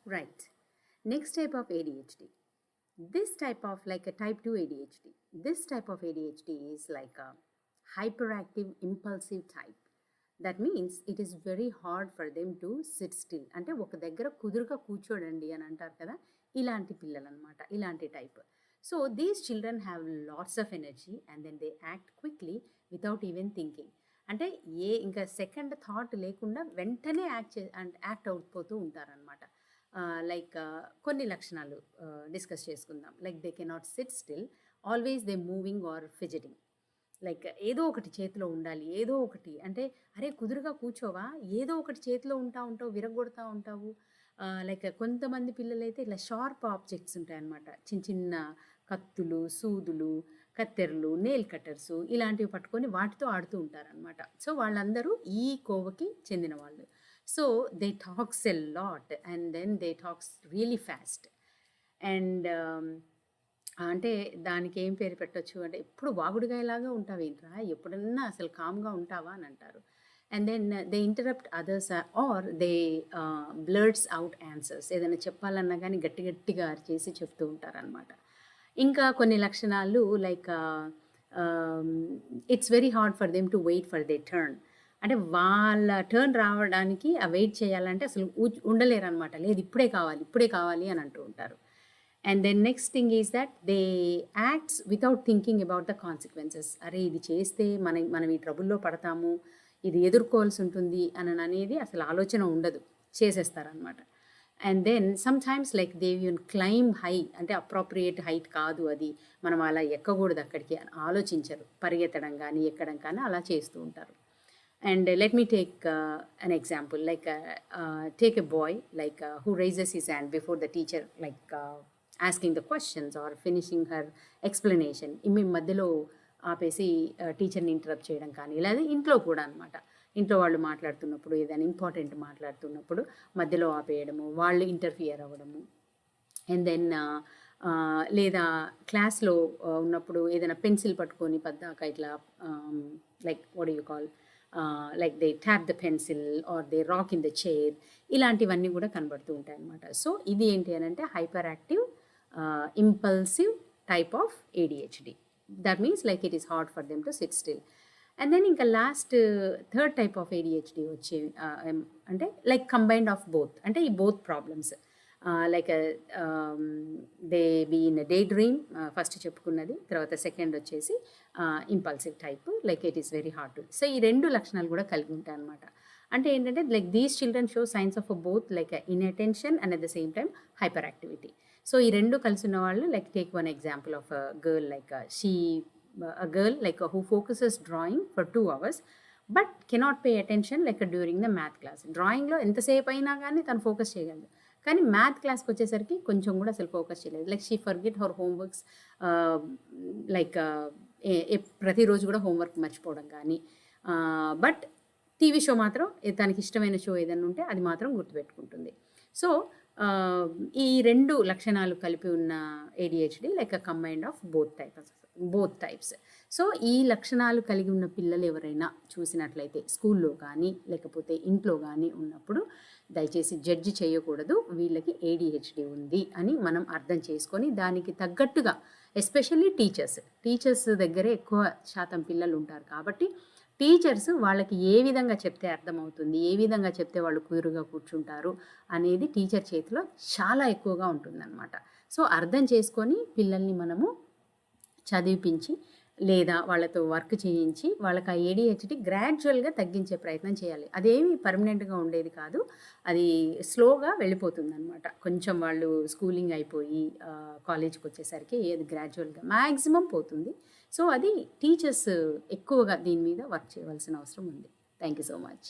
Right. Next type of ADHD. This type of like a type 2 ADHD. This type of ADHD is like a hyperactive impulsive type. That means it is very hard for them to sit still. అంటే ఒక దగ్గర కుదురుగా కూర్చోడండి అని అంటారు కదా, ఇలాంటి పిల్లలు అనమాట, ఇలాంటి type. So these children have lots of energy and then they act quickly without even thinking. అంటే ఇంకా సెకండ్ థాట్ లేకుండా వెంటనే యాక్ట్ అవుట్ ఉంటారనమాట. లైక్ కొన్ని లక్షణాలు డిస్కస్ చేసుకుందాం. Like they cannot sit still, always they moving or fidgeting. Like ఏదో ఒకటి చేతిలో ఉండాలి, ఏదో ఒకటి అంటే అరే కుదురుగా కూర్చోవా, ఏదో ఒకటి చేతిలో ఉంటావు, విరగొడతా ఉంటావు. లైక్ కొంతమంది పిల్లలైతే ఇట్లా షార్ప్ ఆబ్జెక్ట్స్ ఉంటాయన్నమాట, చిన్న చిన్న కత్తులు, సూదులు, కత్తెరలు, నెయిల్ కట్టర్స్ ఇలాంటివి పట్టుకొని వాటితో ఆడుతూ ఉంటారనమాట. సో వాళ్ళందరూ ఈ కోవకి చెందిన వాళ్ళు. So they talks a lot and then they talks really fast. And అంటే దానికి ఏం పేరు పెట్టొచ్చు అంటే, ఎప్పుడు వాగుడుగాయలాగా ఉంటావేంట్రా, ఎప్పుడన్నా అసలు కామ్గా ఉంటావా అని అంటారు. And then they interrupt others or they blurts out answers. ఏదైనా చెప్పాలన్నా కానీ గట్టి గట్టిగా చేసి చెప్తూ ఉంటారనమాట. ఇంకా కొన్ని లక్షణాలు like it's very hard for them to wait for they turn. అంటే వాళ్ళ టర్న్ రావడానికి ఆ వెయిట్ చేయాలంటే అసలు ఉండలేరనమాట. లేదు ఇప్పుడే కావాలి అని అంటూ ఉంటారు. And then next thing is that they acts without thinking about the consequences. అరే ఇది చేస్తే మనం ఈ ట్రబుల్లో పడతాము, ఇది ఎదుర్కోవాల్సి ఉంటుంది అని అనేది అసలు ఆలోచన ఉండదు, చేసేస్తారనమాట. And then sometimes like they యూన్ క్లైంబ్ హై, అంటే అప్రోప్రియేట్ హైట్ కాదు అది, మనం అలా ఎక్కకూడదు అక్కడికి అని ఆలోచించరు, పరిగెత్తడం కానీ ఎక్కడం కానీ అలా చేస్తూ ఉంటారు. And let me take an example, like take a boy like who raises his hand before the teacher, like asking the questions or finishing her explanation. ఇమ్మి మధ్యలో ఆపేసి టీచర్ని ఇంటరప్ట్ చేయడం కానీ, లేదా ఇంట్లో కూడా అనమాట, ఇంట్లో వాళ్ళు మాట్లాడుతున్నప్పుడు ఏదైనా ఇంపార్టెంట్ మాట్లాడుతున్నప్పుడు మధ్యలో ఆపేయడము, వాళ్ళు ఇంటర్ఫియర్ అవ్వడము. అండ్ దెన్ లేదా క్లాస్లో ఉన్నప్పుడు ఏదైనా పెన్సిల్ పట్టుకొని పద్దాక ఇట్లా like what you call like they tap the pencil are they rock in the chair, ఇలాంటివన్నీ కూడా కనబడుతూ ఉంటాయి అన్నమాట. సో ఇది ఏంటి అని అంటే hyperactive impulsive type of ADHD. That means like it is hard for them to sit still. And then ఇంకా last third type of ADHD వచ్చే అంటే లైక్ కంబైన్డ్ ఆఫ్ బోత్, అంటే ఈ both problems like they be in daydream, first చెప్పుకున్నది. తర్వాత second వచ్చేసి impulsive type, like it is very hard to. So ఈ రెండు లక్షణాలు కూడా కలిగి ఉంటాయి అనమాట. అంటే ఏంటంటే like these children show science of both like inattention and at the same time hyper activity. So ఈ రెండు కలిసి ఉన్న వాళ్ళు, like take one example of girl, like a girl like who focuses drawing for 2 hours but cannot pay attention like during the math class. డ్రాయింగ్లో ఎంతసేపు అయినా కానీ తను ఫోకస్ చేయగలదు, కానీ మ్యాథ్ క్లాస్కి వచ్చేసరికి కొంచెం కూడా అసలు ఫోకస్ చేయలేదు. Like she forget her homeworks, like ప్రతిరోజు కూడా హోంవర్క్ మర్చిపోవడం కానీ. బట్ టీవీ షో మాత్రం తనకి ఇష్టమైన షో ఏదైనా ఉంటే అది మాత్రం గుర్తుపెట్టుకుంటుంది. సో ఈ రెండు లక్షణాలు కలిపి ఉన్న ADHD like a combined of both types. So ఈ లక్షణాలు కలిగి ఉన్న పిల్లలు ఎవరైనా చూసినట్లయితే స్కూల్లో కానీ లేకపోతే ఇంట్లో కానీ ఉన్నప్పుడు దయచేసి జడ్జి చేయకూడదు, వీళ్ళకి ADHD ఉంది అని మనం అర్థం చేసుకొని దానికి తగ్గట్టుగా, ఎస్పెషల్లీ టీచర్స్ దగ్గరే ఎక్కువ శాతం పిల్లలు ఉంటారు కాబట్టి టీచర్స్ వాళ్ళకి ఏ విధంగా చెప్తే అర్థమవుతుంది, ఏ విధంగా చెప్తే వాళ్ళు కుదురుగా కూర్చుంటారు అనేది టీచర్ చేతిలో చాలా ఎక్కువగా ఉంటుందన్నమాట. సో అర్థం చేసుకొని పిల్లల్ని మనము చదివిపించి లేదా వాళ్ళతో వర్క్ చేయించి వాళ్ళకి ఆ ADHD గ్రాడ్యువల్గా తగ్గించే ప్రయత్నం చేయాలి. అదేమి పర్మనెంట్గా ఉండేది కాదు, అది స్లోగా వెళ్ళిపోతుంది అనమాట. కొంచెం వాళ్ళు స్కూలింగ్ అయిపోయి కాలేజ్కి వచ్చేసరికి అది గ్రాడ్యువల్గా మ్యాక్సిమం పోతుంది. సో అది టీచర్స్ ఎక్కువగా దీని మీద వర్క్ చేయవలసిన అవసరం ఉంది. Thank you so much.